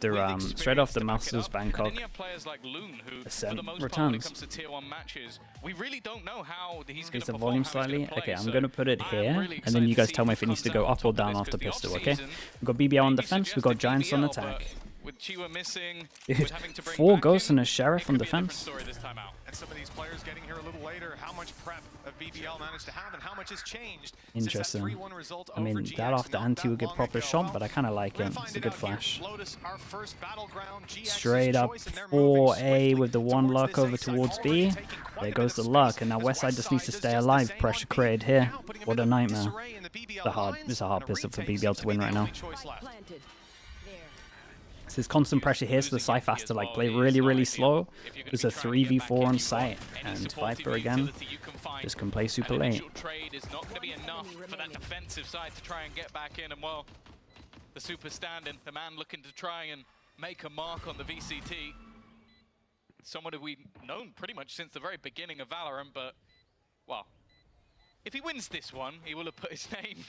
straight off the Masters Bangkok. Ascent returns. Increase the volume slightly. Okay, I'm going to put it here, and then you guys tell me if it needs to go up or down after pistol, okay? We've got BBL on defense, we've got Giants on attack. Dude, 4 ghosts and a sheriff on defense. And some of these players getting here a little later, how much prep of BBL managed to have and how much has changed. Interesting. I mean, that off the anti would get proper shot, but I kind of like it. It's a good flash. Straight up 4A with the 1 luck over towards B. There goes the luck, and now Westside just needs to stay alive. Pressure created here. What a nightmare. It's a hard pistol for BBL to win right now. There's constant pressure here, so the Cypher has to like play really slow. There's a 3v4 on site, and Viper again just can play super late. The super stand-in, the man looking to try and make a mark on the VCT. Someone who we've known pretty much since the very beginning of Valorant, but well, if he wins this one, he will have put his name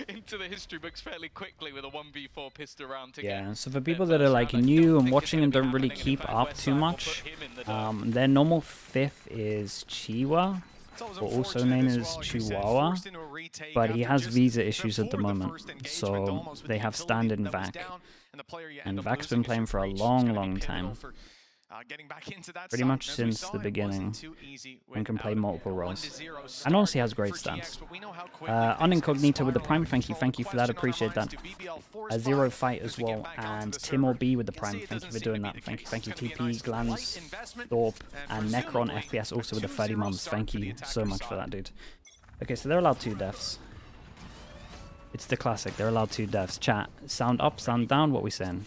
into the history books fairly quickly with a 1v4 pistol round to yeah, so for people that are like new and watching and don't really keep up too much, their normal 5th is Chiwa, or also known as Chihuahua, but he has visa issues at the moment, so they have stand-in Vac, and Vac's been playing for a long time. Pretty much since the beginning, and can play multiple roles. And honestly has great stats. Unincognito with the Prime, thank you for that, appreciate that. Zero Fight as well, and Timor B with the Prime, thank you for doing that, thank you. TP, Glans, Thorpe, and Necron FPS also with the 30 months, thank you so much for that, dude. Okay, so they're allowed 2 deaths. It's the classic, they're allowed 2 deaths. Chat, sound up, sound down, what we saying?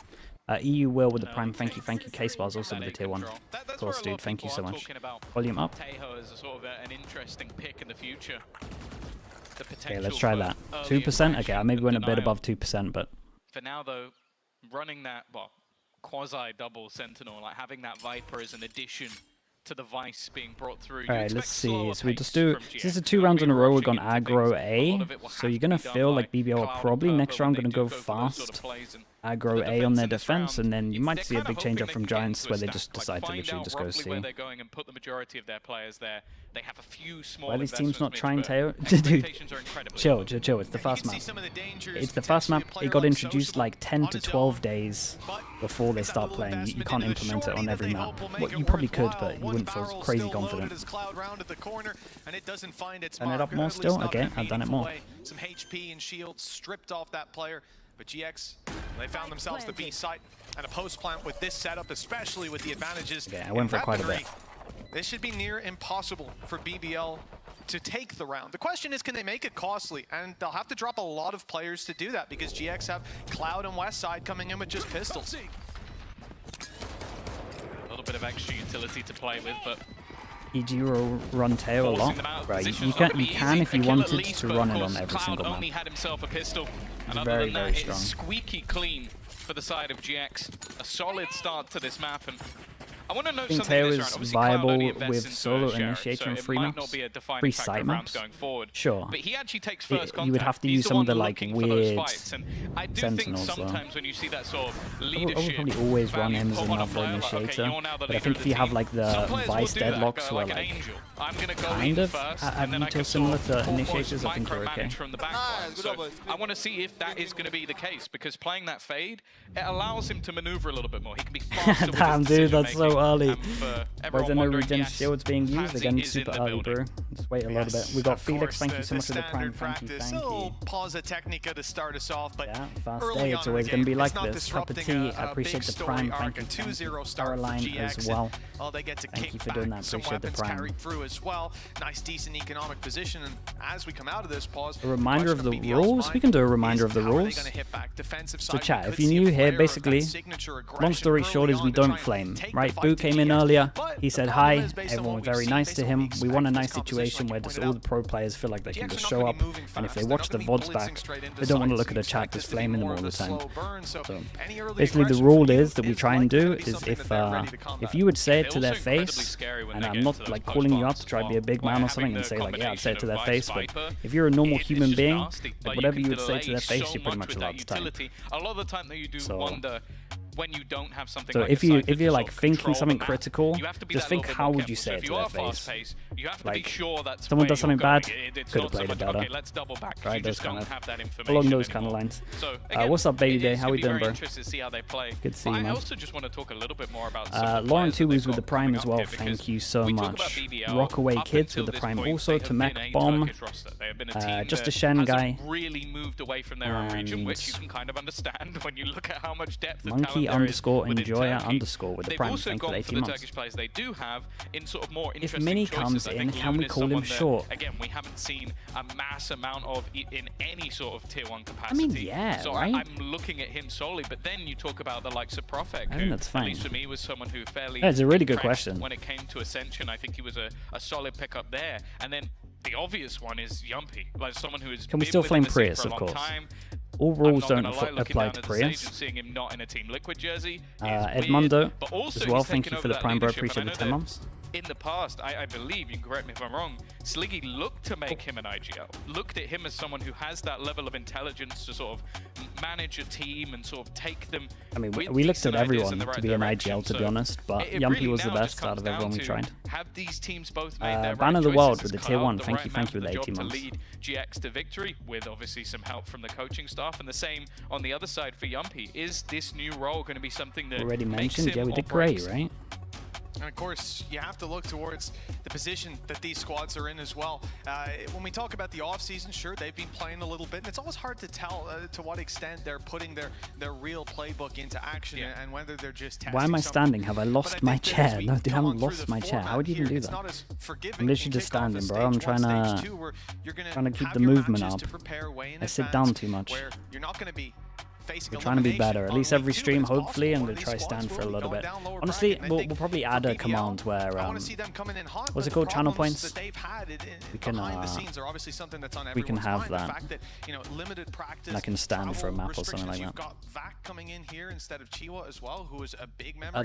EU Will with the Prime, thank you. K-Spars also with the tier 1. Of course, dude, thank you so much. Volume up. Okay, let's try that. 2%? Okay, I maybe went a bit above 2%, but... For now, though, running that, well, quasi-double Sentinel, like having that Viper as an addition to the Vice being brought through. Alright, let's see. So we just do... This is 2 rounds in a row we've gone aggro A. So you're going to feel like BBL are probably next round going to go fast. Aggro A on their defense, and then you might see a big change up from Giants where they just decide to literally just go C. Why are these teams not trying Teo? Dude, chill, it's the fast map. It's the fast map, it got introduced like 10 to 12 days before they start playing. You can't implement it on every map. Well, you probably could, but you wouldn't feel crazy confident. Turn it up more still? Okay, I've done it more. Some HP and shields stripped off that player. But GX, they found themselves the B site and a post plant with this setup, especially with the advantages. Yeah, I went for quite a bit. This should be near impossible for BBL to take the round. The question is, can they make it costly? And they'll have to drop a lot of players to do that because GX have Cloud and Westside coming in with just pistols. A little bit of extra utility to play with, but EG will run Teo a lot. Right, you can if you wanted to run it on every single map. It's very strong. Squeaky clean for the side of GX. A solid start to this map, and I want to note something. Teo is viable with solo initiator and free maps, free site maps. Sure. But he actually takes first contact. You would have to use some of the like weird I do sentinels. Think sometimes when you see that sort of leadership, I would probably always run him as another initiator. But I think if you have like the Vice deadlocks who are like kind of have util similar to initiators, I think you're okay. I want to see if that is going to be the case, because playing that fade, it allows him to maneuver a little bit more. He can be faster. Damn, dude, that's so early. Why is there no regen shields being used? Again, super early, bro. Just wait a little bit. We got Felix, thank you so much for the Prime. Thank you. Pause a Technica to start us off, but yeah, fast day, it's always going to be like this. Cup of tea, I appreciate the Prime. Thank you. Scoreline as well. Thank you for doing that. Appreciate the Prime. As well. Nice, decent economic position. And as we come out of this pause, a reminder of the rules. We can do a reminder of the rules. So chat, if you're new here, basically, long story short is we don't flame, right? Boo came in earlier, he said hi, everyone was very nice to him. We want a nice situation where just all the pro players feel like they can just show up, and if they watch the VODs back, they don't want to look at a chat just flaming them all the time. So basically the rule is that we try and do is if you would say it to their face, and I'm not like calling you up to try to be a big man or something and say like, yeah, I'd say it to their face, but if you're a normal human being, like whatever you would say to their face, you're pretty much allowed to type. A lot of the time that you do wonder when you don't have something So like if you're like thinking something map, critical, you have to be just that think little bit how more would you careful. say So it if to you their are face. fast-paced, you have to Like, be sure that's someone where does you're something going. bad, It's could not have played so it much, better. okay, let's double back. Right, You just those kind don't of- have that information along those kind of anymore. lines. So again, What's up, Baby it Day? is How gonna we be doing, very bro? interesting to see how they play. Good to see But you, I man. also just want to talk a little bit more about some of the Lauren players that 2 they've is with the got Prime coming as up well. here, Thank because you so we talk about much. BBL, Rockaway up Kids until with the this Prime point, also. they have To been Mac a Bomb. Turkish roster. They have been a team Just a that Shen hasn't guy. really moved away from their own region, which you And can kind of understand when you look at how much depth of Monkey talent there is underscore within enjoyer Turkey. underscore with the They've Prime. also Thank you for gone for 18 the months. Turkish players they do have in sort of more If interesting Mini choices. comes I in, think can Loon we is call him someone that, short? again, we haven't seen a mass amount of in any sort of tier 1 capacity. I mean, yeah, so right? I'm looking at him solely, but then you talk about the likes of Profek, I who think that's at fine. least for me was someone who fairly That's a really good impressed question. when it came to Ascension. I think he was a solid pickup there. And then the obvious one is Yumpy, like someone who has Can we been still within flame the scene Prius, for a of long course? time. All I'm rules not don't gonna lie, looking apply down to at the stage Prius. and seeing him not in a Team Liquid jersey is Edmundo weird, but also as well. he's Thank taken you for over the that Prime, bro. leadership, Appreciate and the I 10 know months. in the past, I believe, you can correct me if I'm wrong, Sliggy looked to make him an IGL, looked at him as someone who has that level of intelligence to sort of manage a team and sort of take them. I mean, with we looked decent at ideas everyone in the right to be an direction. IGL, to be So honest, but it Yumpy really was the now just best out comes of down everyone we to, tried. have these teams both made their Banner right the choices? World Is with the Cloud tier 1. the Thank right you man for the job 18 to months. lead GX to victory, with obviously some help from the coaching staff, and the same on the other side for Yumpy. Is this new role going to be something that Already makes mentioned, him yeah, we or did great, breaks him? right? And of course, you have to look towards the position that these squads are in as well. When we talk about the offseason, sure, they've been playing a little bit, and it's always hard to tell to what extent they're putting their real playbook into action, and whether they're just testing Why am I something. standing? Have I lost my chair? No, dude, I haven't lost my chair. How would you even do that? I'm literally just standing, bro. I'm trying to keep the movement up. I sit down too much. You're not going to be We're trying to be better. At least every stream, hopefully, I'm going to try stand for a little bit. Honestly, we'll probably add a command where, what's it called, channel points? We can have that. And I can stand for a map or something like that.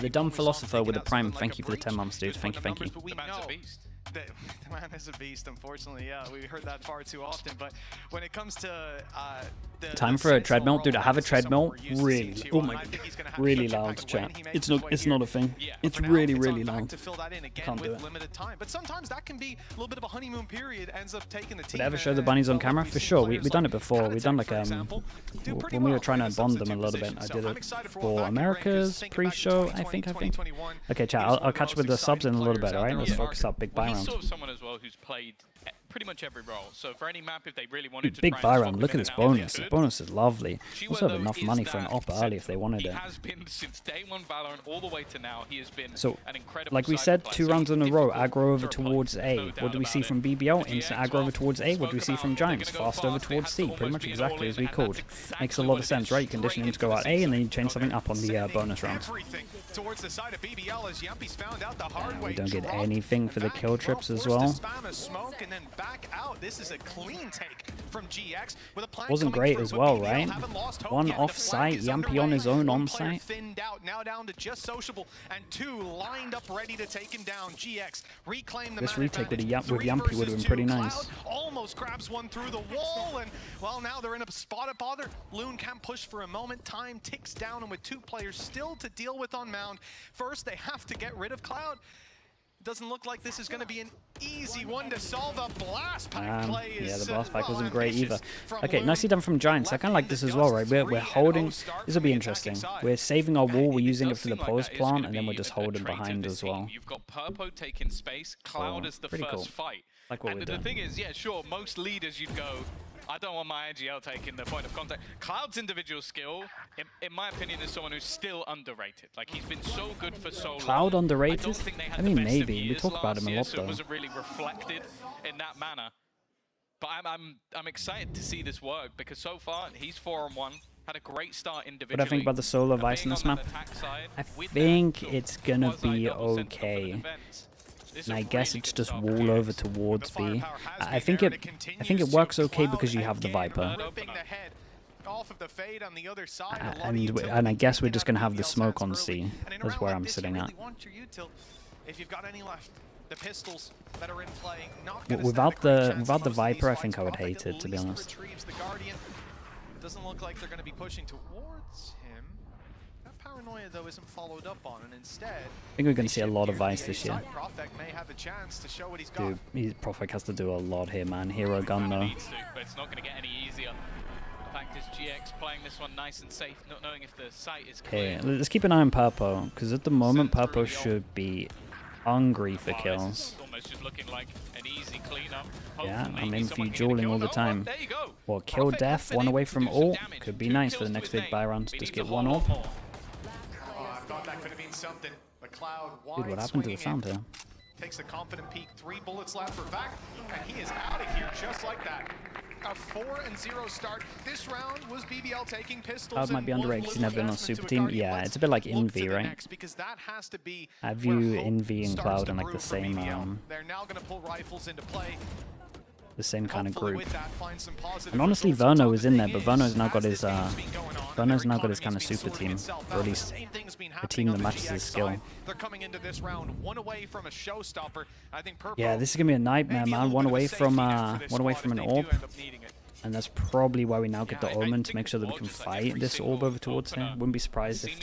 The dumb philosopher with the Prime, thank you for the 10 months, dude. Thank you, thank you. The man's a beast. The man is a beast, unfortunately. Yeah, we heard that far too often. But when it comes to time for a treadmill, dude. I have a treadmill. Really, oh my god, really loud, chat. It's not a thing. It's really loud. Can't do it. But sometimes that can be a little bit of a honeymoon period. Ends up taking the team. Would I ever show the bunnies on camera? For sure. We've done it before. We've done like when we were trying to bond them a little bit. I did it for America's pre-show. I think. Okay, chat. I'll catch up with the subs in a little bit. All right, let's focus up. Big buy round. He's sort of someone as well who's played pretty much every role. So for any map, if they really wanted to Big try buy and round. swap Look him at in this and out, they bonus. The could. bonus is lovely. Chiwa, Also have though, enough is money for an that op early if they wanted he it. has been since day one Valorant all the way to now. He has been So, an incredible like we side said, player. 2 So rounds in a he's row. difficult Aggro over to replace, towards A. no What doubt do we see about from it. BBL? For Instant GiantX, aggro over towards A. What spoke do we see from about they're Giants? gonna go Fast over fast, they towards had C. to Pretty almost much be an exactly as we all-in, and called. that's Makes a exactly lot what of it sense, is. right? You condition him to go out A and then you chain something up on the bonus rounds. Towards the side of BBL as Yumpy's found out the hard way. We don't get Dropped anything for the back, kill trips as forced to well. spam a smoke and then back out. This is a clean take from GX with a plan Wasn't coming great through, as but well, BBL right? haven't lost hope One yet. The off-site, flank is Yumpy on his underway. own One player on-site. thinned out, now down to just Sociable, and 2 lined up ready to take him down. GX reclaim the This man retake with advantage. with 3 Yumpy would have versus been pretty 2. nice. Cloud almost grabs one through the wall, and well, now they're in a spot at bother. Loon can't push for a moment. Time ticks down, and with 2 players still to deal with on Mound, first they have to get rid of Cloud. Doesn't look like this is going to be an easy one to solve. A blast pack play is yeah, the blast pack wasn't great ambitious either. from Okay, Loon. nicely done from Giants. I kind of like this as well, right? We're holding. This will be interesting. We're saving our wall. We're using it for the pose plant, and then we're just holding behind as well. You've got Purpo taking space, Cloud as the pretty first cool. fight. Like what And we're the doing. thing is, yeah, sure, most leaders you'd go, I don't want my IGL taking the point of contact. Cloud's individual skill, in my opinion, is someone who's still underrated. Like, he's been so good for so long. Cloud underrated? I don't think they had I mean, the best of maybe. We years talk about last him a year, lot, so though. it wasn't really reflected in that manner. But I'm excited to see this work, because so far, he's 4-on-1. Had a great start individually. What do I think about the solo And Vice in being this on map? that attack side, I with think that it's gonna be quasi-double sentinel for the okay. defense, this is And I a guess really it's good just start for wall GX. over towards The B. firepower has I been think there, it and works continues to okay because you Cloud have the again, Viper. ripping the head off of the fade on the other side. A lot of And utility I guess we're taken just out of gonna have the BBL's smoke on hands C. early. And in a That's round where like I'm this, sitting you at. really want your util, if you've got any left. The pistols that are in play, not gonna Without stand a great the chance without the most of these Viper, I fights. think I would Profek hate at it, to be least honest. retrieves the Guardian. Doesn't look like they're going to be pushing towards him. That paranoia, though, isn't followed up on, and instead... I think we're going to see a lot of Ice this year. Prophet may have a chance to show what he's Dude, Prophet has to do a lot here, man. Hero gun, though. Needs to, but it's not going to get any easier. The fact is GX playing this one nice and safe, not knowing if the site is clear. Okay, let's keep an eye on Purpo, because at the moment, Purpo should be hungry for kills. It's almost just looking like an easy cleanup. Yeah, I'm in for you dueling all the time. There you go. Well, kill death, one away from all. Could be nice for the next big buy round. Just get one off. I thought that could have been something, but Cloud Dude, what happened to the sound here? Takes the confident peek, 3 bullets left for back, and he is out of here just like that. A 4-0 start. This round was BBL taking pistols. Cloud might be underrated because he's never been on Super Team. Yeah, it's a bit like Envy, right? I view Envy and Cloud in like the same They're now going to pull rifles into play. The same kind of group. And honestly, Verno was in there, but Verno's now got his kind of super team, or at least a team that matches his skill. They're coming into this round one away from a showstopper. I think yeah, this is gonna be a nightmare, man. One away from an orb, and that's probably why we now get the Omen to make sure that we can fight this orb over towards him. Wouldn't be surprised if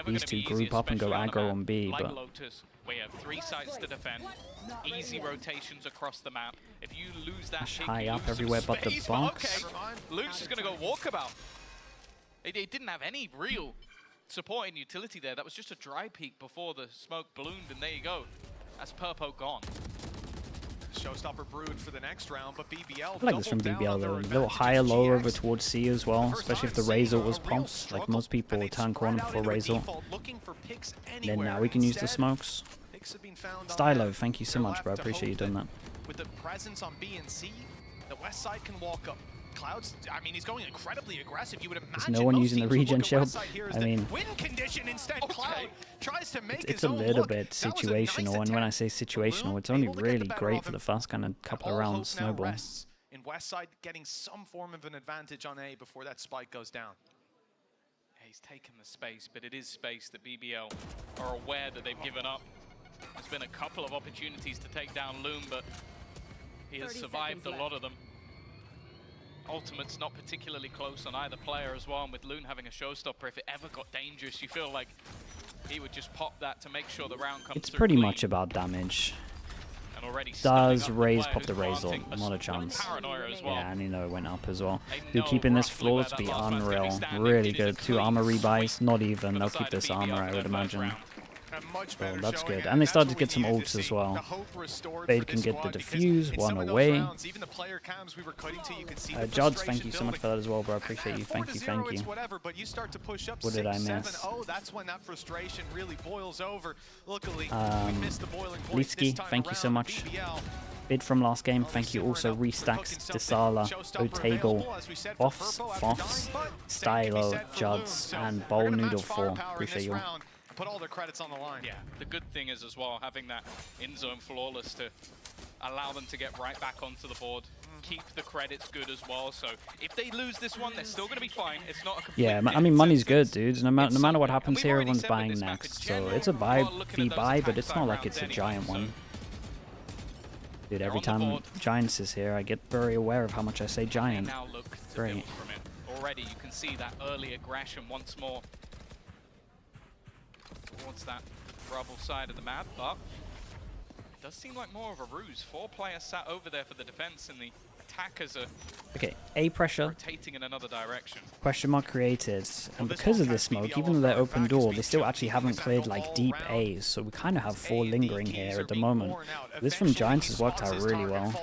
these two group up and go aggro on B, but. Lotus, we have 3 sites to defend, easy rotations across the map. If you lose that pick, high up everywhere but the box. Luke's is going to go walkabout. It didn't have any real supporting utility there. That was just a dry peek before the smoke ballooned, and there you go. That's Purpo gone. Showstopper brewed for the next round, but BBL. I like this from BBL though. A little higher, lower over towards C as well, especially if the Razor was pumped. Like most people will turn corner before Razor. Then now we can use the smokes. Stylo, thank you so much, bro. I appreciate you doing that. With the presence on B and C, the west side can walk up. Cloud's, I mean, he's going incredibly aggressive. You would imagine there's no one using the regen shield. I mean, win condition instead. Cloud tries to make it's a little bit situational, and when I say situational, it's only really great for the first kind of couple of rounds. Snowball. In west side, getting some form of an advantage on A before that spike goes down. He's taken the space, but it is space that BBL are aware that they've given up. There's been a couple of opportunities to take down Loom, but he has survived a lot of them. Ultimate's not particularly close on either player as well, and with Loon having a showstopper, if it ever got dangerous, you feel like he would just pop that to make sure the round comes It's through pretty clean. much about damage. And already does Raze pop the Razor? Not a chance. Well. Yeah, and you know it went up as well. Dude, keeping this flawless be unreal. Really good. 2 armor rebuys, not even. They'll keep this armor, I would imagine. Oh, that's good. And they started to get some ults as well. Fade can get the defuse, 1 away. Judge, thank you so much for that as well, bro. I appreciate you. Thank you, thank you. What did I miss? Litsky, thank you so much. Bid from last game, thank you also. Restacks, Desala, Otagle, Foffs, Stylo, Juds, and Bowl Noodle 4. Appreciate you all. Put all their credits on the line. Yeah, the good thing is as well, having that in-zone flawless to allow them to get right back onto the board. Keep the credits good as well, so if they lose this one, they're still going to be fine. It's not a complete... Yeah, I mean, money's good, dudes. No matter what happens here, everyone's buying next. So it's a fee buy, but it's not like it's a giant one. Dude, every time Giants is here, I get very aware of how much I say giant. Great. Already, you can see that early aggression once more towards that rubble side of the map, but it does seem like more of a ruse. 4 players sat over there for the defense, and the attackers are A pressure, rotating in another direction. Question mark created, and because of this smoke, even though they're open door, they still actually haven't cleared like deep A's, so we kind of have 4 lingering here at the moment. This from Giants has worked out really well.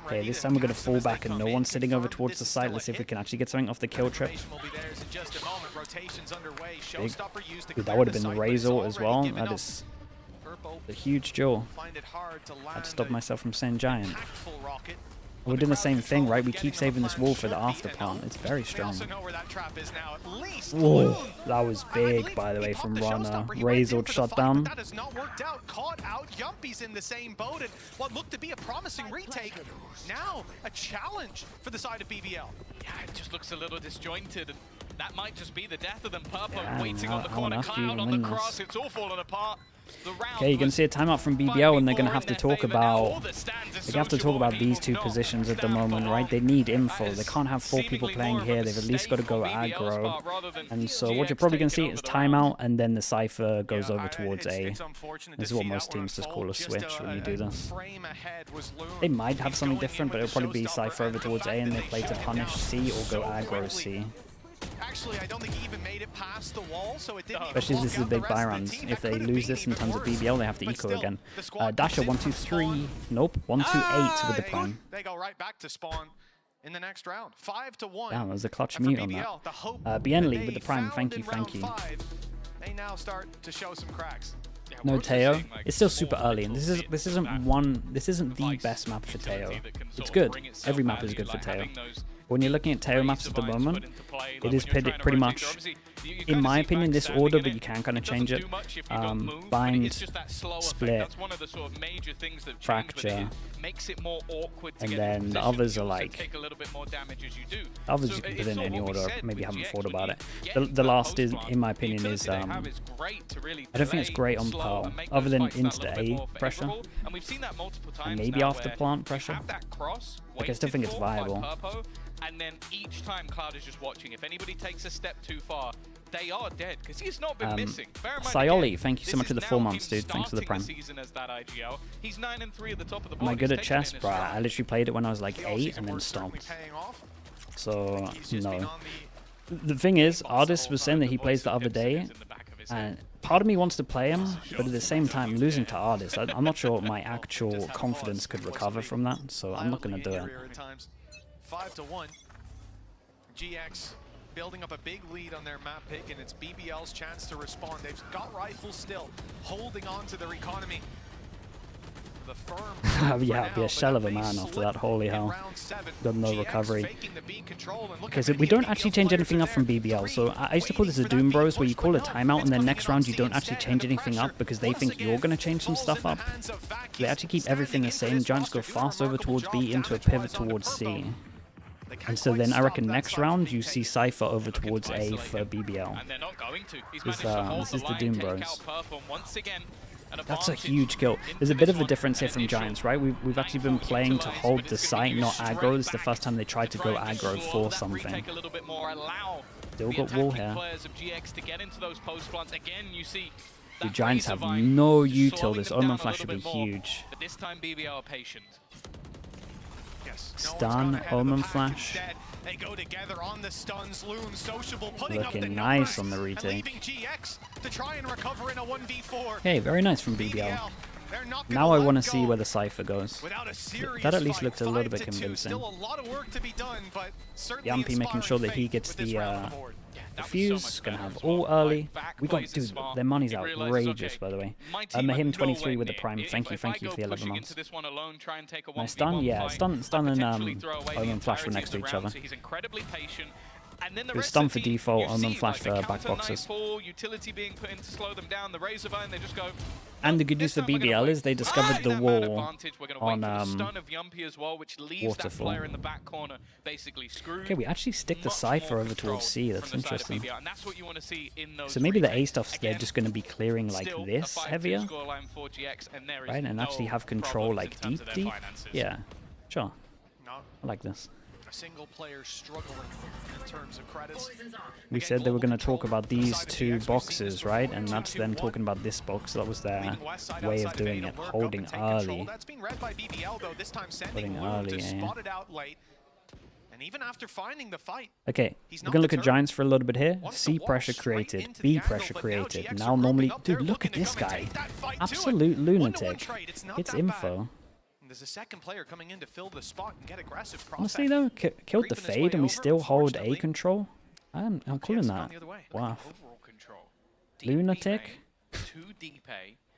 Okay, this time we're going to fall back and no one's sitting over towards the site. Let's see if we can actually get something off the kill trip. Big. Dude, that would have been Razor as well. That is a huge jaw. I'd stop myself from saying giant. We're doing the same thing, right? We keep saving this wall for the after plant. It's very strong. Whoa, that was big, by the way, from Runner. Razor shut down. That has not worked out. Caught out. Yumpy's in the same boat, and what looked to be a promising retake, now a challenge for the side of BBL. Yeah, it just looks a little disjointed. That might just be the death of them. Purple Yeah, waiting on the corner. Cloud on the cross. It's all falling apart. Okay, you're gonna see a timeout from BBL, and they're gonna have to talk about these two positions at the moment, right? They need info. They can't have 4 people playing here. They've at least got to go aggro. And so what you're probably gonna see is timeout, and then the Cypher goes over towards A. This is what most teams just call a switch when you do this. They might have something different, but it'll probably be Cypher over towards A, and they play to punish C or go aggro C. Actually, I don't think he even made it past the wall, so it didn't. Especially as this is a big buy round. If they lose this in terms of BBL, they have to eco again. Dasher 1-2-3. Nope. 1-2-8 with the prime. They go right back to spawn in the next round. 5-1. Damn, that was a clutch mute on that. Bienli with the prime. Thank you, thank you. They now start to show some cracks. No Teo. It's still super early, and this isn't the best map for Teo. It's good. Every map is good for Teo. When you're looking at Teo maps at the moment, it is pretty much, in my opinion, this order, but you can kind of change it. Bind, split, fracture, and then the others are like, others you can put in any order, maybe haven't thought about it. The last is, in my opinion, is, I don't think it's great on Pearl, other than into A pressure, and maybe after plant pressure. Like, I still think it's viable. And then each time Cloud is just watching. If anybody takes a step too far, they are dead because he's not been missing. Sayoli, thank you so much for the 4 months, dude. Thanks for the prime. He's 9-3 at the top of the board. Am I good at chess, bro? I literally played it when I was like 8 and then stopped. So no. The thing is, Artist was saying that he plays the other day, and part of me wants to play him, but at the same time, losing to Artist, I'm not sure my actual confidence could recover from that, so I'm not going to do it. 5-1. GX building up a big lead on their map pick, and it's BBL's chance to respond. They've got rifles still, holding on to their economy. The firm yeah, I'll be a shell of a man after that, holy hell. Got no recovery. Okay, so we don't actually change anything up from BBL, so I used to call this a Doom Bros, where you call a timeout and then next round you don't actually change anything up because they think you're going to change some stuff up. They actually keep everything the same. Giants go fast over towards B into a pivot towards C. And so then I reckon next round you see Cypher over towards A for BBL. This is the Doom Bros. That's a huge kill. There's a bit of a difference here from Giants, right? We've actually been playing to hold the site, not aggro. This is the first time they tried to go aggro for something. Still got wall here. The Giants have no util. This Omen Flash should be huge. Stun, Omen Flash. They go together on the stuns. Loon sociable, looking nice on the retake. To try and recover in a 1v4. Hey, very nice from BBL. Now I want to see where the Cypher goes. That at least looked a little bit convincing. Yumpy making sure that he gets the fuse, gonna have all early. We got, dude, their money's outrageous, by the way. Mahim 23 with the prime. Thank you for the 11 months. Nice stun, yeah, stun and Omen Flash were next to each other. It was stun for default, Omen Flash for back boxes. And the good news for BBL is they discovered the wall on Waterfall. Okay, we actually stick the Cypher over towards C. That's interesting. So maybe the A stuff's they're just going to be clearing like this heavier, right? And actually have control like deep. Yeah, sure. I like this. A single player struggling in terms of credits. We said they were going to talk about these 2 boxes, right? And that's them talking about this box. That was their way of doing it, holding early. Holding early, yeah. And even after finding the fight, okay, we're going to look at Giants for a little bit here. C pressure created, B pressure created. Now normally, dude, look at this guy. Absolute lunatic. It's info. There's a second player coming in to fill the spot and get aggressive. Honestly though, killed the fade and we still hold A control. I'm calling that. Wow. Lunatic.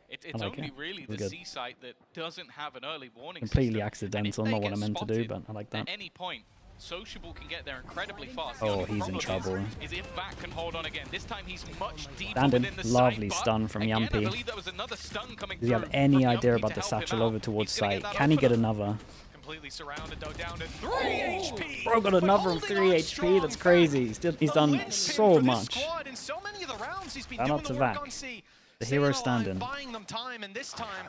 It's only really the C site that doesn't have an early warning. Completely accidental, not what I meant to do, but I like that. At any point, Sociable can get there incredibly fast. Oh, he's in trouble. Is if Vac can hold on again. This time he's much deeper Standing. within the Lovely site, stun from Yumpy. I believe there was another stun coming Does he have any idea about the satchel over towards site? Can he get another? completely surrounded though, down to 3 HP. Bro got another 3 HP. That's crazy. He's done so much. In so many of the rounds he's been Shout doing out to the work Vac, on C. the hero Staying alive, standing. buying them time, and this time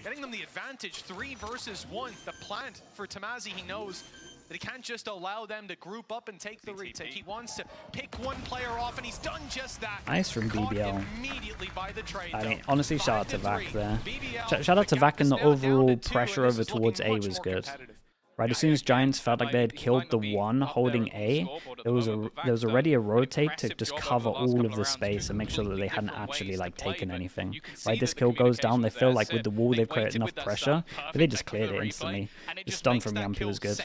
getting them the advantage. 3 versus 1. The plant for Tamazi, he knows that he can't just allow them to group up and take the retake. He wants to pick one player off, and he's done just that. Nice from BBL. Immediately by the trade, I mean, though. honestly, shout out to 5-3. Vac there. BBL, Shout out to the Vac, gap and is the now down overall to 2, pressure and over this is towards looking A much was more good. competitive. Right, as soon as Giants felt like they had killed the one holding A, there was already a rotate to just cover all of the space and make sure that they hadn't actually like taken anything. Right, this kill goes down, they feel like with the wall they've created enough pressure, but they just cleared it instantly. The stun from Yumpy was good.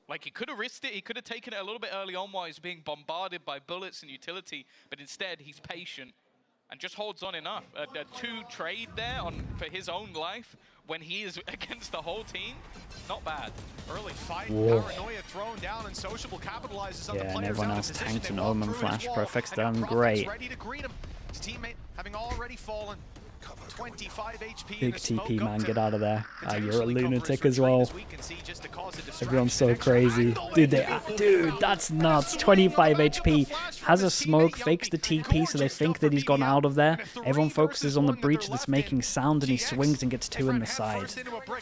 Like, he could have risked it, he could have taken it a little bit early on while he's being bombarded by bullets and utility, but instead he's patient and just holds on enough. A 2 trade there for his own life when he is against the whole team, not bad. Early fight, Whoa. Paranoia thrown down, and Sociable capitalizes on the Yeah, and players everyone out of else position. tanked They an walk Omen through his flash. wall, Perfect's and now done Prophet's great. ready to greet him. His teammate having already fallen. 25 HP. Big TP, man, get out of there. You're a lunatic as well. Everyone's so crazy. Dude, that's nuts. 25 HP. Has a smoke, fakes the TP, so they think that he's gone out of there. Everyone focuses on the breach that's making sound, and he swings and gets 2 in the side.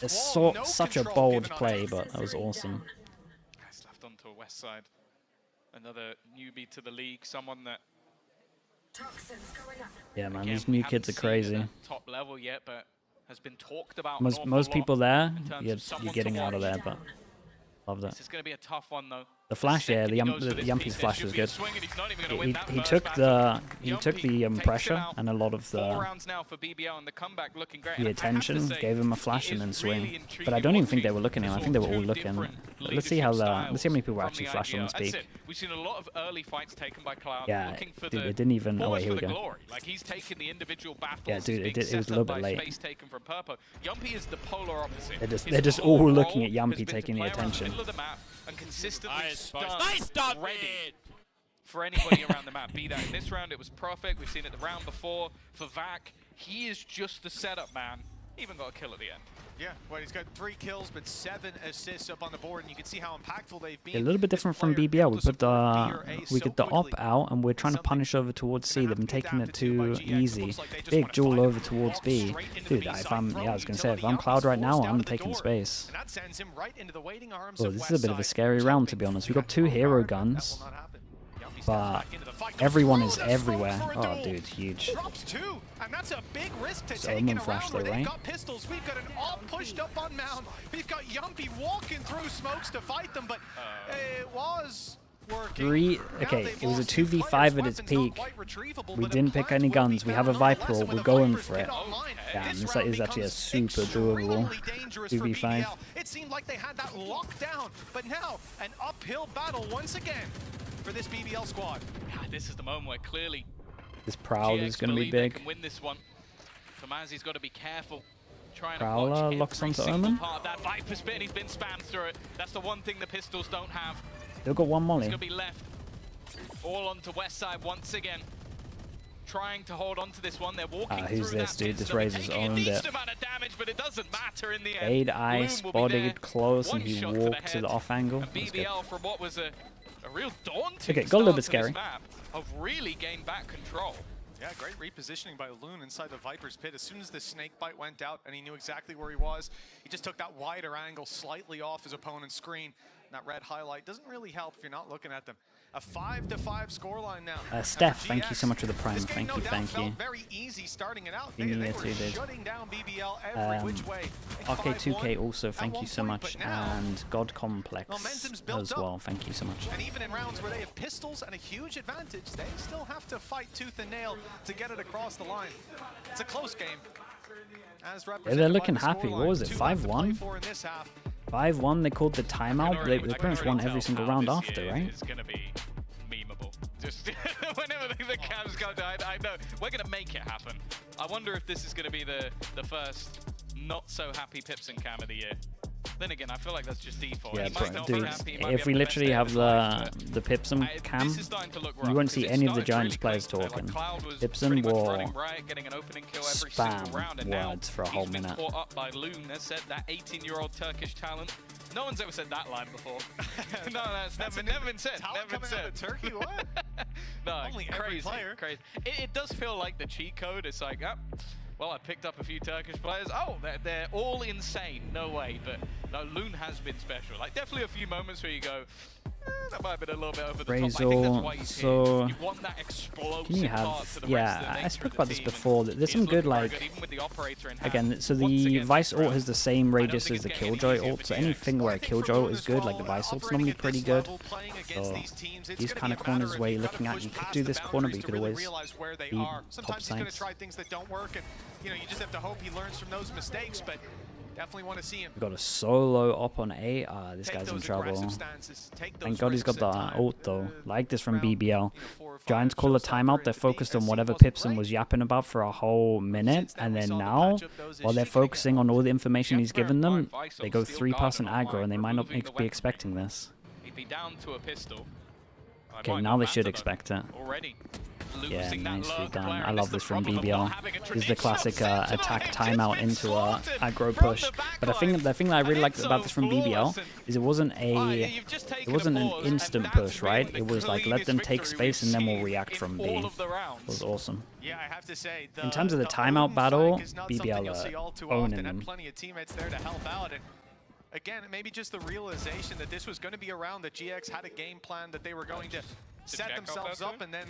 It's such a bold play, but that was awesome. It's left onto a west side. Another newbie to the league, someone that Yeah, man, these new kids are crazy. Top level yet, but has been talked about. Most people there, you're getting out of there, but love that. This is going to be a tough one though. The flash, yeah, the Yumpy's flash was good. He took the pressure and a lot of the attention, gave him a flash and then swing. But I don't even think they were looking at him. I think they were all looking. Let's see how many people were actually flashed on this peak. We've seen a lot of early fights taken by Cloud. Yeah, dude, it didn't even. Oh wait, here we go. Like, he's taken the individual battles. Yeah, dude, it was a little bit late. Taken from Purpo. Yumpy is the polar opposite. They're just all looking at Yumpy taking the attention. And consistently ready for anybody around the map. Be that in this round, it was Prophet. We've seen it the round before. For Vac, he is just the setup man. Even got a kill at the end. Yeah, well, he's got 3 kills, but 7 assists up on the board, and you can see how impactful they've been. A little bit different from BBL. We get the op out, and we're trying to punish over towards C. They've been taking it too easy. Big duel over towards B. Dude, I was gonna say, if I'm Cloud right now, I'm taking space. Oh, this is a bit of a scary round, to be honest. We got 2 hero guns, but everyone is everywhere. Oh, dude, huge. Drops 2, and that's a big risk to So take I'm in on a flash round though, where they've right? got pistols. We've got an all pushed up on Mound. We've got Yumpy walking through smokes to fight them, but it was working. Okay, it was a 2v5 at its peak. We didn't pick any guns. We have a Viper ult. We're going for it. Yeah, and this is actually a super doable 2v5. It seemed like they had that locked down, but now an uphill battle once again for this BBL squad. Yeah, this is the moment where clearly This Prowl is going to be big. Win this one. Tomazi's got to be careful. Prowler locks onto Omen. That Viper spin, he's been spammed through it. That's the one thing the pistols don't have. They've got 1 molly. It's going to be left. All onto west side once again. Trying to hold on to this one. They're walking who's through this that dude? This pistol. Razor's They're taking owned a it. decent amount of damage, but it doesn't matter in the end. Fade Eye Bloom will be there. spotted close, and One he shot walked to head. the off angle. And That's good. BBL, from what was a real daunting Okay, got a little bit start to scary. this map, have really gained back control. Yeah, great repositioning by Loon inside the Viper's pit. As soon as the snake bite went out and he knew exactly where he was, he just took that wider angle slightly off his opponent's screen. And that red highlight doesn't really help if you're not looking at them. A 5-5 scoreline now. Steph, thank you so much for the prime. Thank you, thank you. Very easy starting it out. They They were too, dude. shutting down BBL every which way. RK2K also, thank you so one point, much. but now And God Complex momentum's built as up. well, thank you so much. And even in rounds where they have pistols and a huge advantage, they still have to fight tooth and nail to get it across the line. It's a close game. As Yeah, they're looking happy. What was it, 5-1? 5-1? 5-1, they called the timeout. They pretty much won every single round after, right? It's going to be memeable. Just whenever the cams go down, I know. We're going to make it happen. I wonder if this is going to be the first not so happy Pipson cam of the year. Then again, I feel like that's just default. Yeah, He might not be dude, happy, he might if be we having the best literally day have of his life, the Pipson cam, this is starting to look rough, you won't 'cause see it any of the started Giants really players close there. talking. Like, Cloud was Pipson pretty much will running riot, getting an opening kill every single round, and now words for a he's whole been minute. caught up by Loon, as said, that 18-year-old Turkish talent. No one's ever said that line before. No, that's never been said. Never been said. Turkey, what? No, Only every player. Crazy. It does feel like the cheat code. It's like, oh, well, I picked up a few Turkish players. Oh, they're all insane. No way. But no, Loon has been special. Like, definitely a few moments where you go, that might have been a little bit over the top. I think that's why he's here. You want that explosive part to the rest of the I nature spoke of about the this team, before. There's some good, like, even with the operator in hand. again, so Once the again, Vice ult Sprout. has the same I don't radius think as the it's getting Killjoy easier ult, for so GX. anything where a Killjoy ult is good, like the Vice ult's normally pretty good. So these kind of corners where you're looking at, you could do this corner, but you could always be top sides. Try things that don't work, and you just have to hope he learns from those mistakes. But definitely want to see him. We've got a solo up on A. This guy's in trouble. Thank God he's got the ult though. Like this from BBL. Giants call a timeout. They're focused on whatever Pipson was yapping about for a whole minute, and then now, while they're focusing on all the information he's given them, they go 3-pass and aggro, and they might not be expecting this. He'd be down to a pistol. Okay, now they should expect it. Already. Yeah, nicely done. I love this from BBL. This is the classic attack timeout into a aggro push. But the thing that I really liked about this from BBL is it wasn't an instant push, right? It was like let them take space and then we'll react from B. It was awesome. Yeah, I have to say, in terms of the timeout battle, BBL are owning them. Plenty of teammates there to help out. And again, maybe just the realization that this was going to be a round that GX had a game plan that they were going to set themselves up and then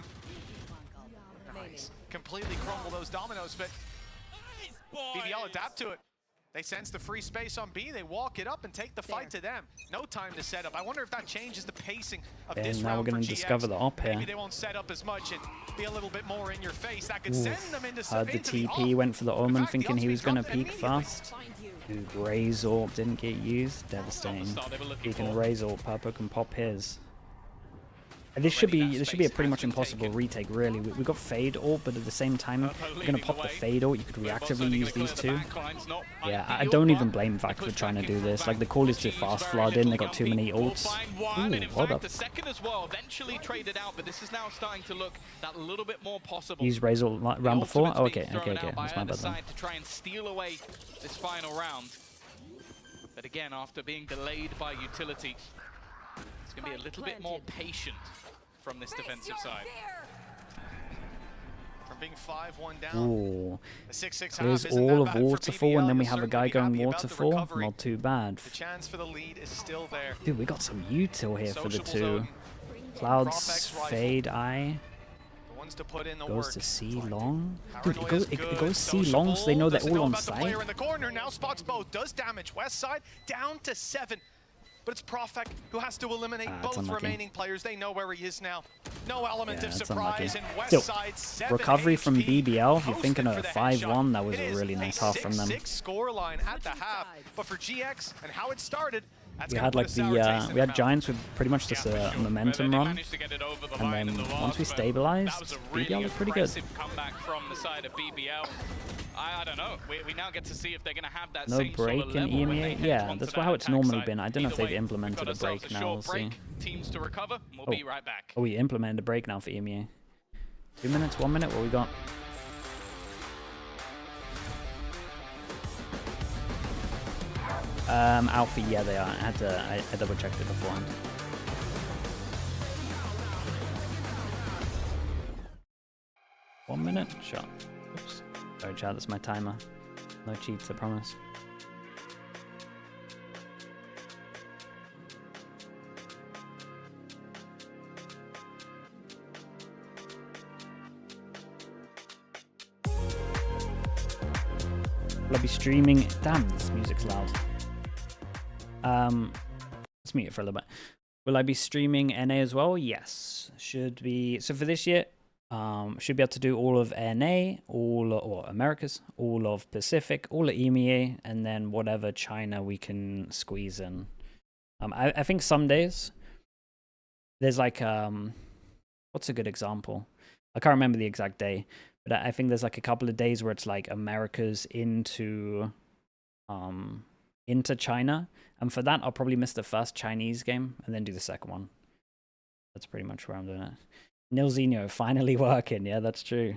completely crumble those dominoes. But BBL adapt to it. They sense the free space on B, they walk it up and take the fight to them. No time to set up. I wonder if that changes the pacing of this round. Now we're going to discover the op here. Maybe they won't set up as much and be a little bit more in your face. That could send them into the TP, went for the Omen thinking he was going to peek fast. Raze ult didn't get used. Devastating. He can Raze ult, Purple can pop his. This should be a pretty much impossible retake, really. We got Fade ult, but at the same time, we're going to pop the Fade ult. You could reactively use these two. Yeah, I don't even blame Vac for trying to do this. Like, the call is to fast flood in. They got too many ults. Ooh, hold up. Use Raze ult round before? Oh, okay. That's my bad then. To try and steal away this final round. But again, after being delayed by utility, it's going to be a little bit more patient from this defensive side. From being 5-1 down, ooh. A 6-6 There's all of Waterfall, and then we have a guy going Waterfall. Not too bad. The chance for the lead is still there. Dude, we got some util here for the two. Clouds, Fade, Eye. To put in the goes work. To C long. Dude, it goes C long, so they know they're all on site. In the corner now, spots both, does damage. West side down to 7. But it's Profek who has to eliminate both remaining players. They know where he is now. No element of surprise. And West side 7 recovery HP. From BBL. If you're thinking of a 5-1, that was a really nice half from them. 6-6 scoreline at the half. But for GX and how it started, we had like we had Giants with pretty much just a momentum run, and then once we stabilized, BBL looked pretty good. Comeback from the side of BBL. I don't know. We now get to see if they're going to have that no same break sort of in EMEA. Yeah, that's how it's normally been. I don't know if they've way, implemented a break now. We'll see. Teams to recover. We'll be right back. Oh, we implemented a break now for EMEA. 2 minutes, 1 minute. What we got? Alpha, yeah, they are. I double checked it beforehand. One minute? Sure. Oops. Sorry, chat, that's my timer. No cheats, I promise. Will I be streaming? Damn, this music's loud. Let's mute it for a little bit. Will I be streaming NA as well? Yes. Should be. So for this year, should be able to do all of NA, or Americas, all of Pacific, all of EMEA, and then whatever China we can squeeze in. I think some days there's like what's a good example? I can't remember the exact day, but I think there's like a couple of days where it's like Americas into China, and for that I'll probably miss the first Chinese game and then do the second one. That's pretty much where I'm doing it. Nilzinho finally working. Yeah, that's true.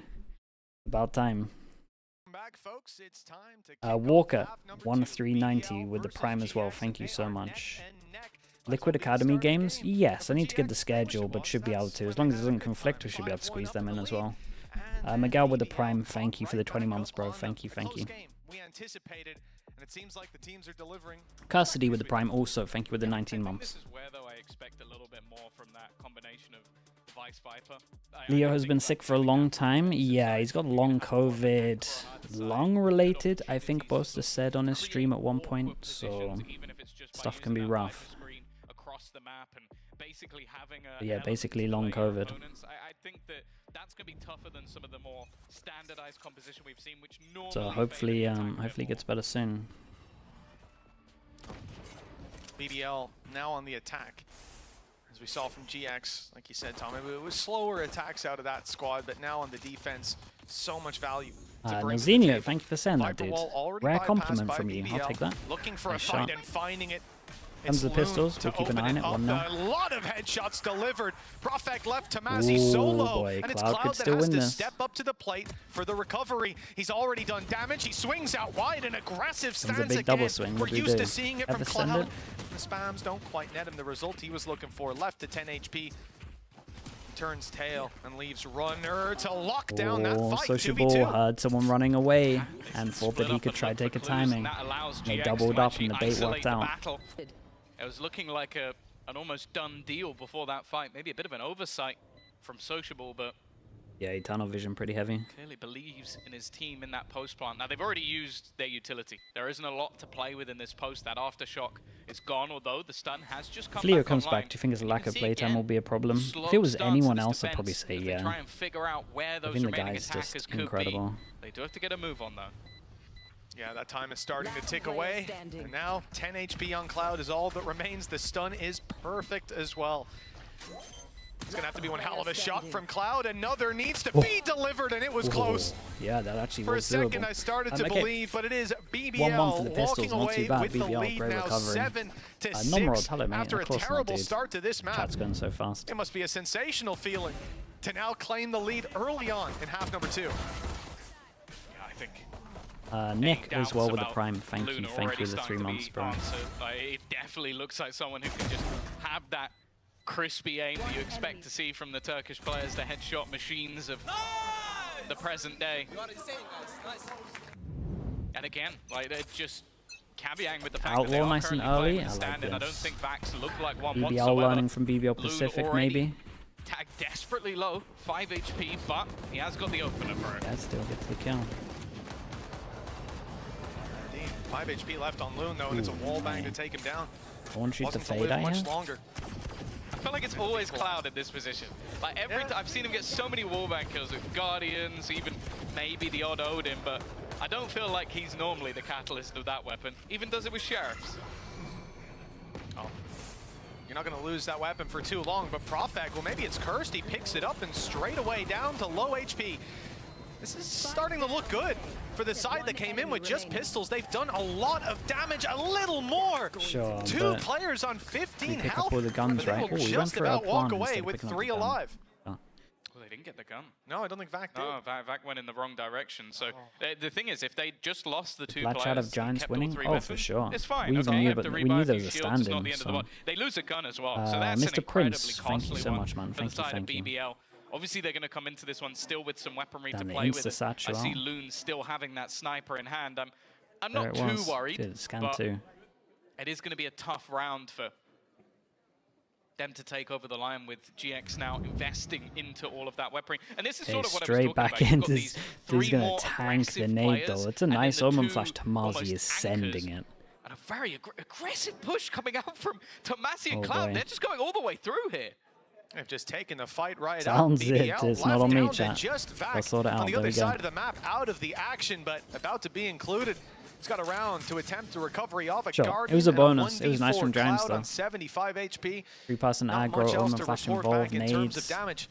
About time. back, folks. It's time to kick off Walker, half number 1390 2, with the BBL Prime as well. versus Thank you GiantX. They so are much. neck and neck. Liquid This will be the Academy start of the games? game. Yes, I For need to get the GiantX, schedule, but should be able to. As long as it doesn't conflict, we should be able to squeeze them in as well. Miguel with the Prime, thank you for the 20 months, bro. Thank you, thank you. We anticipated, and it seems like the teams are delivering. Custody with the Prime also, thank you with the 19 This months. is where, though, I expect a little bit more from that combination of Vice Viper. Leo has been sick for a long time. Yeah, he's got long COVID. Lung related, I think Boaster said on his stream at one point, so stuff can be rough. But yeah, basically long COVID. I think that that's going to be tougher than some of the more standardized composition we've seen, which normally So hopefully, hopefully it gets better soon. BBL now on the attack. As we saw from GX, like you said, Tom, it was slower attacks out of that squad, but now on the defense, so much value. Nazinho, thank you for saying that, dude. Wall Rare bypassed compliment by from you. I'll BBL, take that. Looking for Nice a fight shot. and finding it. Comes the pistols. We'll keep an eye on it. 1-0. A lot of headshots delivered. Profek left Tamazi Ooh, solo, boy, and it's Cloud Cloud could that still has win to this. step up to the plate for the recovery. He's already done damage. He swings out wide, an aggressive stance a big again. double swing. We're What do you used do? to seeing it Ever from send Cloud. it? The spams don't quite net him the result he was looking for. Left to 10 HP. Turns tail and leaves runner to lock down that fight. Sociable 2v2. heard someone running away and thought that he could try to take a timing. They doubled up and the bait worked out. It was looking like an almost done deal before that fight. Maybe a bit of an oversight from Sociable, but Yeah, tunnel vision pretty heavy. clearly believes in his team in that post plant. Now, they've already used their utility. There isn't a lot to play with in this post. That aftershock is gone, although the stun has just come If Leo back comes online. back, do you think his You lack can of see playtime will again, be a problem? slow If it was start to anyone this else, I'd probably defense say as they try yeah. and figure out where I those think the remaining guy's attackers just could incredible. be. They do have to get a move on, though. Yeah, that time is starting to tick away. And now 10 HP on Cloud is all that remains. The stun is perfect as well. It's going to have to be one hell of a shot from Cloud. Another needs to be delivered, and it was close. Yeah, that actually For a was second, doable. I started to Okay. believe, but it is 1-1 for BBL the walking Pistols, not too away bad. with the BBL, lead great now, recovery. 7-6 Nomrod, hello, mate. after Of a course not, terrible dude. start to this map. Chat's going so fast. It must be a sensational feeling to now claim the lead early on in half number 2. Yeah, I think Nick any as well doubts with the about Prime. Thank Luna you with already the 3 starting to months, be bro. answered. It definitely looks like someone who can just have that crispy aim that you expect to see from the Turkish players, the headshot machines of the present day. And again, like they're just caveating with the fact that they Outlaw are nice and currently playing early. with I a like stand-in. I don't this. think Vax look like one BBL whatsoever. learning from BBL Loon Pacific, already maybe. tagged desperately low, 5 HP, but he has got the opener for it. Yeah, still gets the kill. Indeed. 5 HP left on Loon, though, and it's a wall bang to take him down. I want to shoot the Wasn't to fade live I much have. longer. I feel like it's always Cloud in this position. Like every time I've seen him get so many wallbang kills with Guardians, even maybe the odd Odin, but I don't feel like he's normally the catalyst of that weapon. Even does it with Sheriffs. Oh. You're not going to lose that weapon for too long, but Profek, well, maybe it's cursed. He picks it up and straight away down to low HP. This is starting to look good for the side that came in with just pistols. They've done a lot of damage, a little more. Sure, 2 but players on 15 we pick health. up all the guns, but they right? will Oh, we went just for a about walk plan away instead of with picking up 3 the gun. alive. Well, they didn't get the gun. No, I don't think Vac did. No, Vac went in the wrong direction. So the thing is, if they just lost the 2 Latch players out of and Giants kept all winning? 3 Oh, weapons, for sure. it's fine. We even okay, knew, have but to we rebuy knew there a was a few shields, it's not stand-in, the end of the so- world. They lose a gun as well, so that's Mr. an incredibly Prince, thank you costly so one much, man. for Thank the you, side thank of you. BBL. Obviously, they're going to come into this one still with some weaponry to Damn, the play with. insta-satch I see well. Loon still having that sniper in hand. I'm There not it too was. worried, Good, scan but 2. it is going to be a tough round for them to take over the line with GX now investing into all of that weaponry. And this is sort of what I was Straight talking back about. You've in. got This these is 3 going more to tank the aggressive nade, players, though. It's a and then nice the Omen 2 flash. Tamazi almost is sending it. And a very aggressive push coming out from Tomasi and Oh, Cloud. boy. They're just going all the way through here. They've just taken the fight right Sounds up. it. BBL It's left not on me, down to chat. just Vac I'll sort it out. on the There other we go. side of the map, out of the action, but about to be included. He's got a round to attempt a recovery off a Sure. Guardian. It was a and bonus. It was 1v4 nice from Giants, Cloud though. on 75 HP. 3-person Not aggro, much else Omen to flash report involved, back in terms of nades. damage.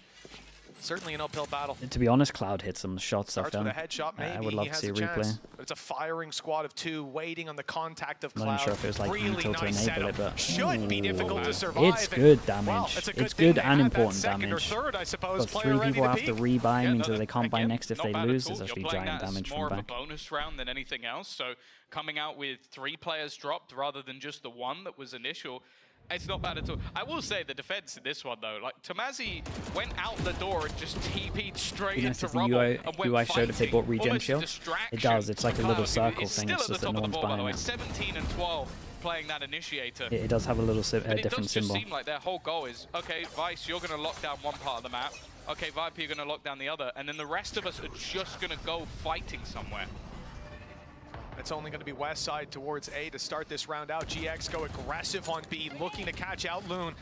Certainly an uphill battle. To be honest, Cloud hits some shots off Starts with them. a headshot, maybe I would love he to has see a chance, replay. but it's a firing squad of 2 waiting on the contact of I'm Cloud. not sure if it was like really util to nice enable setup. it, but Should be difficult to survive. it's good damage. Well, it's a good it's thing good they and had that important second damage. or third, I suppose, But player 3 ready people to have to peek. rebuy Yeah, means that they can't buy again, next if not they bad at lose. all. It's actually You're playing giant that as damage more from of a back. bonus round than anything else. So coming out with 3 players dropped rather than just the 1 that was initial, it's not bad at all. I will say the defense in this one though, like Tomazi went out the door and just TP'd straight You notice into the rubble UI, and went UI showed if they fighting. bought regen Almost a shield. It distraction does. It's like for a little Cloud, circle who is thing. still It's at the just that top no of one's the ball, by the buying way. it. 17 and 12 playing that initiator. It does have a little But it different does just symbol. seem like their whole goal is, okay, Vice, you're going to lock down one part of the map. Okay, Viper, you're going to lock down the other. And then the rest of us are just going to go fighting somewhere. It's only going to be west side towards A to start this round out. GX go aggressive on B, looking to catch out Loon.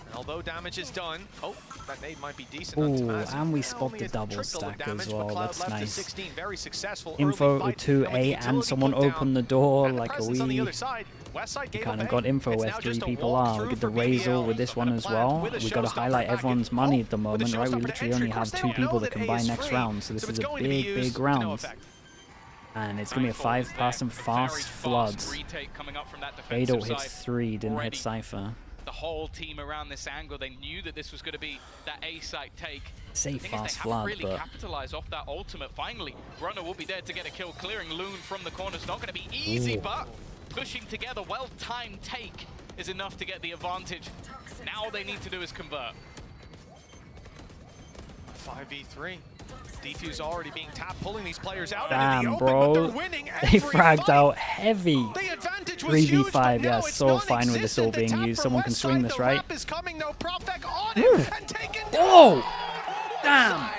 And although damage is done, oh, that nade might be decent on Ooh, Tomazi. and we Only spot the a double trickle of stack damage, as but well. Cloud That's left to nice. 16, very successful Info early fight. to And with the A and utility someone put down, opened the door and the like a presence on the wee. other side, west side gave Kind of up got A. info It's where now 3 just a people are. walkthrough We get the for Razor BBL. with this one as Plan well. with a We got to showstopper highlight back everyone's in. money at the With a moment, right? We showstopper to literally entry. only Of have course, they 2 don't people know that can A buy is next free, round, so this so is it's a going to be used big to no round. effect. And it's going to be a Nightfall is 5-pass and there. fast Very floods. retake coming up from that Fatal defensive hits side 3, didn't already. hit Cypher. The whole team around this angle, they knew that this was going to be that A site take. Say The thing is, fast they flood, haven't really but capitalized off that ultimate. Finally, Runner will be there to get a kill, clearing Loon from the corner. It's not going to be easy, but pushing together, well-timed take is enough to get the advantage. Now all they need to do is convert. 5v3. Defuse already being tapped, pulling these players out into damn, the open, but bro. they're winning They every fragged fight. out heavy. The advantage was huge, but 3v5, now yeah, it's so fine with this all non-existent. The being tap used. from Someone can west swing side, this, the right? wrap is coming, no Prophet on him, and taken down. Oh! Damn!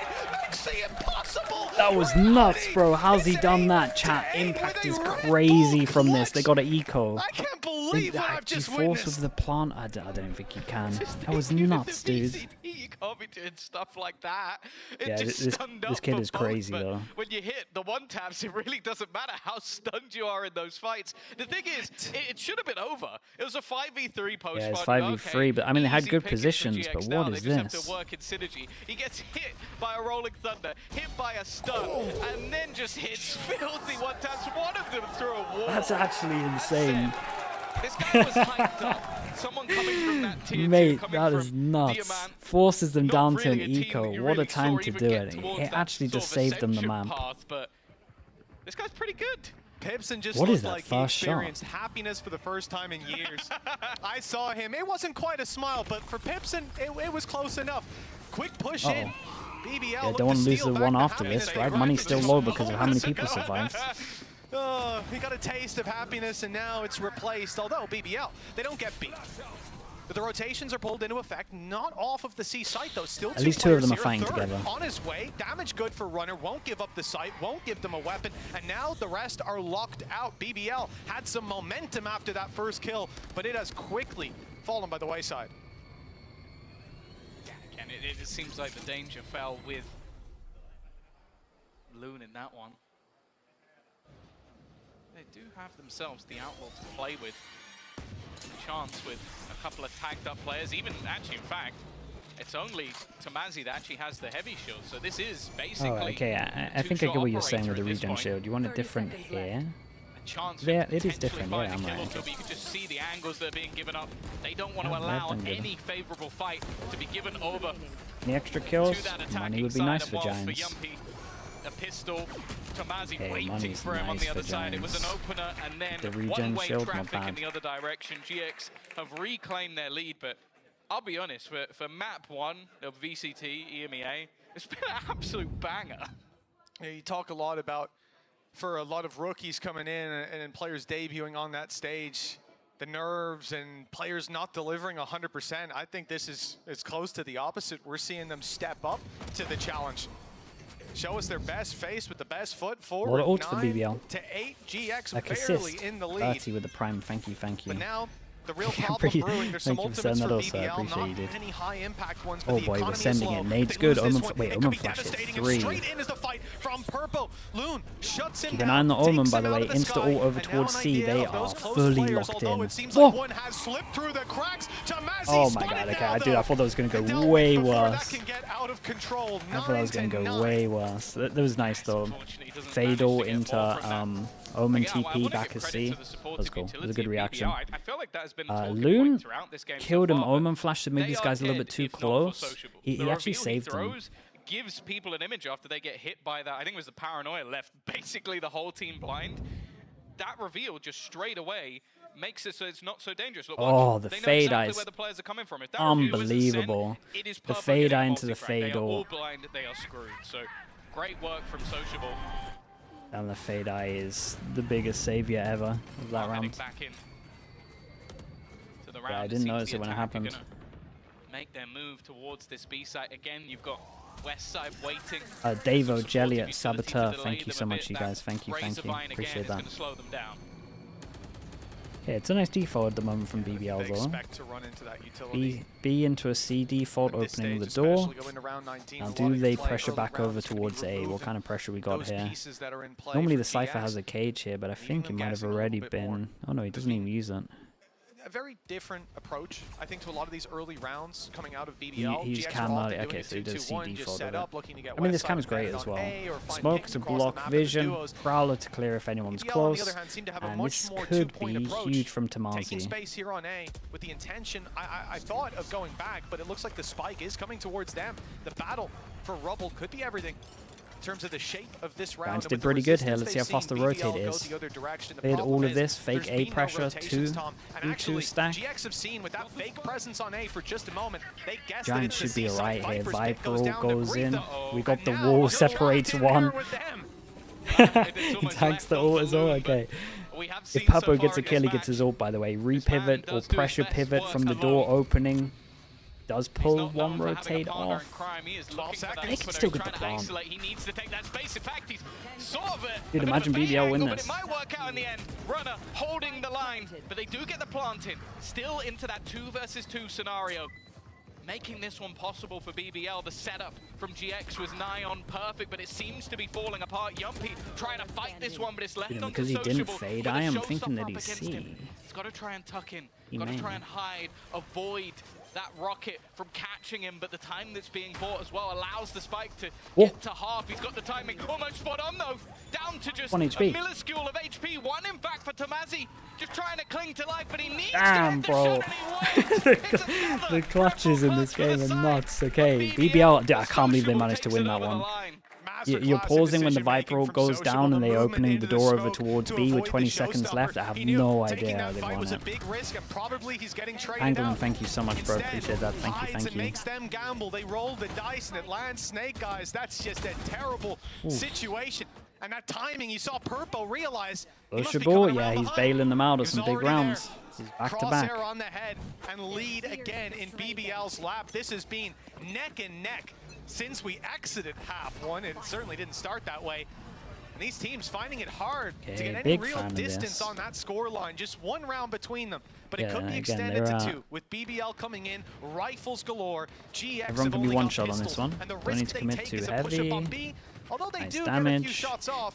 Makes the impossible. That was nuts, bro. How's he done that, chat? Impact is crazy from this. They got an eco. I can't believe what I've just Force witnessed. of the plant. I don't think you can. That was Even nuts, the dude. VCT, you can't be doing stuff like that. It Yeah, just this stunned this up kid for is both, crazy, but though. when you hit the one taps, it really doesn't matter how stunned you are in those fights. The thing is, it should have been over. It was a 5v3 post. Yeah, it's fight. 5v3, Okay, but I mean, they had easy good pickings for positions, GX but now. what They is just have this? to work in synergy. He gets hit by a rolling thunder, hit by a stun, and then just hits filthy one taps. One of them through a wall. That's actually insane. This guy was hyped up. Someone coming from that tier Mate, 2, coming that from is nuts. Diamant. Forces them Not down to really an a team eco. that you What a really time saw to even do get it. towards It that actually sort just of saved them the ascension map. path, but this guy's pretty good. Pipson just What is looked that like he first shot? experienced happiness for the first time in years. I saw him. It wasn't quite a smile, but for Pipson, it was close enough. Quick push in. BBL Yeah, looked don't want to lose steal the back one the after happiness this, they right? grabbed Money's for still just low because of how many moments people ago. survived. Oh, he got a taste of happiness, and now it's replaced. Although BBL, they don't get beat. But the rotations are pulled into effect, not off of the C site though. Still At least 2 of them are here. fighting Third together. on his way. Damage good for Runner. Won't give up the site. Won't give them a weapon. And now the rest are locked out. BBL had some momentum after that first kill, but it has quickly fallen by the wayside. Again, it just seems like the danger fell with Loon in that one. They do have themselves the outlaw to play with. Chance with a couple of tagged up players. Even actually, in fact, it's only Tomazi that actually has the heavy shield. So this is basically. Oh, okay. I think I get what you're saying with the regen shield. You want a different here? A chance Yeah, of it is potentially different, yeah, finding I'm a kill right. or two, but you can just see the angles that are being given up. They don't want to Yeah, allow they've done good. any favorable fight to be given over Any extra to kills? that attacking Money would be side. nice And for whilst Giants. Yumpy, a pistol, Tomazi Hey, waiting money's for him on nice the other for side. It was an Giants. opener and then The regen one-way shield, not traffic in bad. the other direction. GX have reclaimed their lead, but I'll be honest, for map 1 of VCT, EMEA, it's been an absolute banger. Yeah, you talk a lot about, for a lot of rookies coming in and players debuting on that stage, the nerves and players not delivering 100%. I think this is close to the opposite. We're seeing them step up to the challenge. Show us their best face with the best foot forward. What ult for BBL? 9 to 8, GX Like barely assist. in the lead. 30 with the prime. Thank you, thank you. But now The real problem brewing. There's some Thank you for ultimates saying for that also. I BBL, appreciate not you, dude. many high impact ones, but Oh the boy, we're economy is sending low. it. Nade's They lose good. this Omen, one, wait, it Omen could be flash it. devastating, and 3. straight in is the fight from Purple. Loon shuts him Keep an down, eye on the Omen, takes by him the out way. of the Insta sky, ult over and now towards an C. idea They of those are close fully players, locked although in. it seems Whoa! like one has slipped through the cracks. Tamasi Oh my spun god, it okay, now, dude, I thought that was going to go way worse. That can get out of control. I thought that was going to go 9-9. way worse. That was nice though. Fade ult into Omen TP back as C. That was cool. It was a good reaction. Loon killed him. Omen flashed to make these guys a little bit too close. He actually saved them. Gives people an image after they get hit by that. I think it was the paranoia left basically the whole team blind. That reveal just straight away makes it so it's not so dangerous. Look, oh, the fade exactly eyes. where the players are coming from. If that unbelievable. sent, it is the fade eye into the they fade are all ult. blind, they are screwed. So great work from Sociable. And the fade eye is the biggest savior ever of that round. Back in to the round. Yeah, I didn't notice it when it happened. Make their move towards this B site again. You've got West side waiting. Davo, Jelly at Saboteur, thank you so much, you guys. Thank you. Appreciate that. Yeah, it's a nice default at the moment from BBL though. B into a C default opening the door. Now do they pressure back over towards A? What kind of pressure we got here? Normally the Cypher has a cage here, but I think it might have already been... Oh no, he doesn't even use it. A very different approach, I think, to a lot of these early rounds coming out of BBL. He's cam out. Okay, so he does C default of it. I mean, this cam is great as well. Smoke to block vision, Prowler to clear if anyone's close, and this could be huge from Taking Tamazi. space here on A with the intention, I thought of going back, but it looks like the spike is coming towards them. The battle for Rubble could be everything. In terms of the shape of this round, Giants did pretty good here. Let's see how fast the rotate is. They had all of this fake A pressure, 2 stack. GX have seen with that fake presence on A for just a moment. They guess Giants should be alright here. Viper ult goes in. We got the now wall separates one. He tags the ult as well. Okay. If Papo gets a kill, he gets his ult, by the way. Repivot or pressure pivot from the door opening. Does pull one rotate off. They can still get the plant. Dude, imagine BBL win this. It might work out in the end. Runner holding the line, but they do get the plant in. Still into that 2 versus 2 scenario. Making this one possible for BBL. The setup from GX was nigh on perfect, but it seems to be falling apart. Yumpy trying to fight this one, but it's left on because he didn't fade. I am thinking that he's C. He's got to try and tuck in. Got to try and hide, avoid that rocket from catching him, but the time that's being bought as well allows the spike to get to half. He's got the timing almost spot on though. Down to just 1 HP. A minuscule of HP. 1 in fact for Tamazi. Just trying to cling to life, but he needs Damn, to bro. The clutches in this game are nuts. Okay, BBL, dude, I can't believe they managed to win that one. You're pausing when the Viper ult goes down and they're opening the door over towards B with 20 seconds left. I have no idea how they won it. Angling, thank you so much, bro. Appreciate that. Thank you. Makes them gamble. They roll the dice and it lands Snake, guys. That's just a terrible situation. And that timing, you saw Purpo realize. Yeah, he's bailing them out of some big rounds. He's back to back. Crosshair on the head and lead again in BBL's lap. This has been neck and neck since we exited half one. It certainly didn't start that way. And these teams finding it hard to get any real distance on that score line. Just 1 round between them. But it could be extended to 2 with BBL coming in, rifles galore. GX Everyone can be one shot on this one. Don't need to commit too heavy. Nice damage.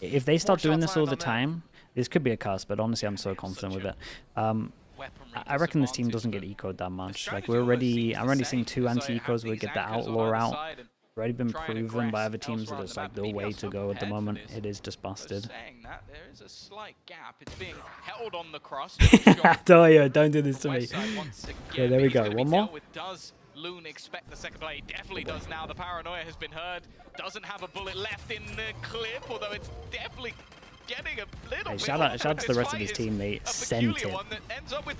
If they start doing this all the time, this could be a curse, but honestly I'm so confident with it. I reckon this team doesn't get eco'd that much. Like I'm already seeing 2 anti-ecos. We get the outlaw out. Already been proven by other teams that it's like the way to go at the moment. It is just busted. There is a slight gap. It's being held on the cross. Don't do this to me. Okay, there we go. One more. Does Loon expect the second play? He definitely does now. The paranoia has been heard. Doesn't have a bullet left in the clip, although it's definitely getting a little bit. Shout out to the rest of his team. They sent it.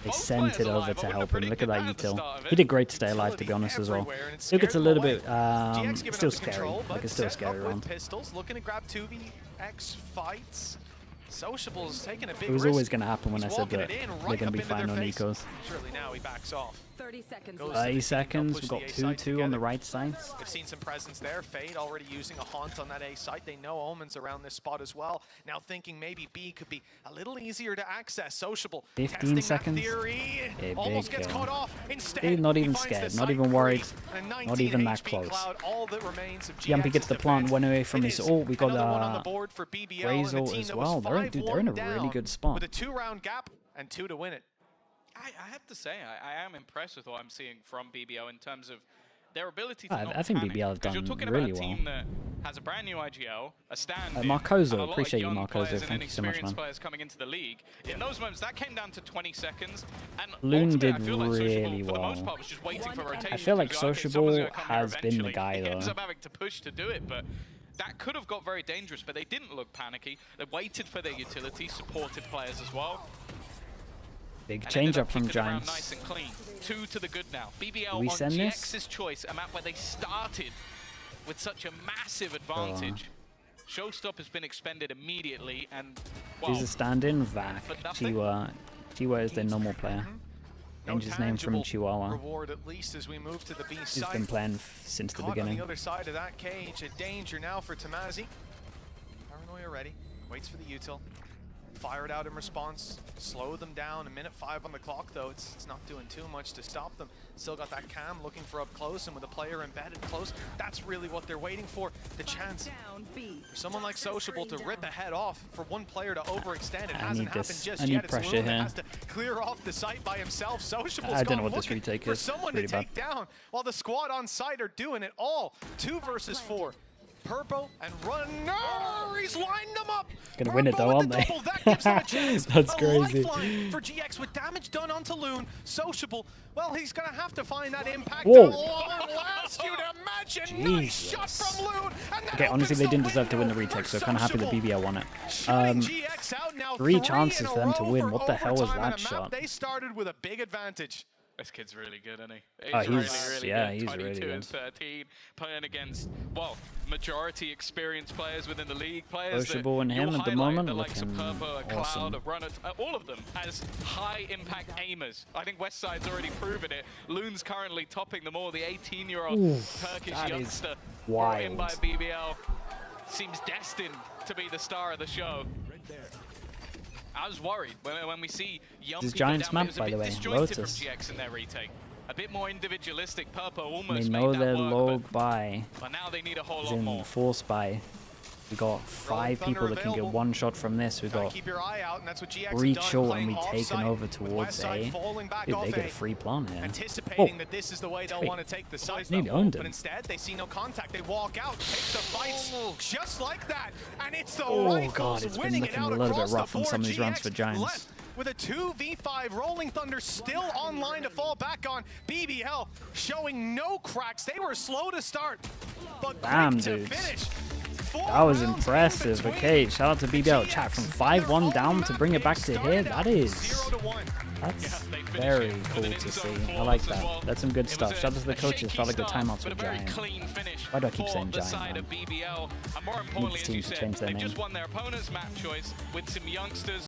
They sent it over to help him. Look at that util. He did great to stay alive, to be honest, as well. Still gets a little bit, still scary. Like, it's still a scary round. Pistols, looking to grab 2vx fights. Sociable's taking a big risk. It was always going to happen when I said that they're going to be fine on ecos. Surely now he backs off. 30 seconds. 30 seconds. We've got 2-2 on the right side. We've seen some presence there. Fade already using a haunt on that A site. They know Omen's around this spot as well. Now thinking maybe B could be a little easier to access. Sociable. 15 seconds. Theory. A Almost big gets kill. caught off. Instead, Dude, not even he finds scared, the not site even worried, free. And not even that 19 close. Cloud, all that remains of Giampi gets the plant, went away from his ult. We got another one on the board for BBL, and Razel a team as that was well. They're in a really good spot. with a 2-round gap and 2 to win it. I have to say, I am impressed with what I'm seeing from BBL in terms of their ability to not I think panic. BBL have 'Cause done you're talking really about a well. team that has a brand new IGL, a stand Marcozo, appreciate you, Marcozo. Thank you so much, man. players coming into the league. In those moments, that came down to 20 seconds. And Loon ultimately, did I feel like Sociable, really for the most well. part, was just waiting for rotation. I feel like to go, okay, Sociable someone's gonna come here has been the eventually. guy, He ends though. up having to push to do it, but that could have got very dangerous, but they didn't look panicky. They waited for their utility, supported players as well. Big change up from Keeping it around Giants. nice and clean. 2 to the good now. BBL we on send this? GX's choice, a map where they started with such a massive advantage. Showstop has been expended immediately, and well, He's a stand-in. Vac. for nothing. Chiwa is their normal player. Changed his name from tangible Chihuahua. Reward at least as we move to the B He's side. been playing since the Caught on beginning. the other side of that cage, a danger now for Tamazi. Paranoia ready, waits for the util. Fired out in response, slow them down. 1:05 on the clock though, it's not doing too much to stop them. Still got that cam looking for up close, and with a player embedded close, that's really what they're waiting for. The chance for someone like Sociable to rip a head off, for one player to overextend. It hasn't happened just I need yet. It's pressure Loon that here. has to clear off the site by himself. Sociable's I don't know gone what this looking retake for is. someone Pretty to take down, while the squad on site are doing it all. 2 versus 4. Purpo and Runner, he's lined them up. Gonna win it though, Purpo aren't with the they? double, that gives them a chance. That's A crazy. lifeline for GX with damage done onto Loon. Sociable, well, he's gonna have to find that impact. Whoa. Last you'd imagine. Nice shot from Loon. And that Okay, honestly, they opens didn't the deserve to win the window retake, for so kind of happy that Sociable. BBL won it. Shooting GX out now, 3 3 chances in a for them to row win. What the hell was overtime on that a map shot? They started with a big advantage. This kid's really good, isn't he? Oh, really, he's- really yeah, good. he's 22 really and good. 13, playing against, well, majority experienced players within the league. Players Sociable and that him you'll at the highlight, moment the likes of looking Purpo, a awesome. Cloud, a Runner, all of them as high-impact aimers. I think Westside's already proven it. Loon's currently topping them all. The 18-year-old Turkish that is youngster brought in by wild. BBL seems destined to be the star of the show. I was worried when we see young This is people GiantX down, Map, it was a by bit the way, disjointed Lotus. from GX in their retake. A bit more individualistic. Purpo almost They made know that their work, log by but now they need a whole is lot in more. force by. We got 5 Thunder people that can get available. 1 shot from this. We Gotta got keep your eye out, and that's what GX have reach done, short, playing and we taken offsite, over with towards Westside A. falling back Dude, off they get a A, free plant here. anticipating Oh. that this is the way they'll Wait. want to take the site. Nearly owned But him. instead, they see no contact. They walk out, take the fights just like that, and it's the Oh, Rifles God, it's been winning looking it out a little bit across the rough on board. some of these runs GX for Giants. left with a 2v5, Rolling Thunder still online to fall back on. BBL showing no cracks. They were slow to start, but Damn, quick to dudes. finish. That was impressive. Okay, shout out to BBL chat from 5-1 down to bring it back to here. That's very cool to see. I like that. That's some good stuff. Shout out to the coaches. Felt like the timeouts were giant. Why do I keep saying giant, man? And more importantly, Needs as you teams to said, change their they've just name. won their opponent's map choice with some youngsters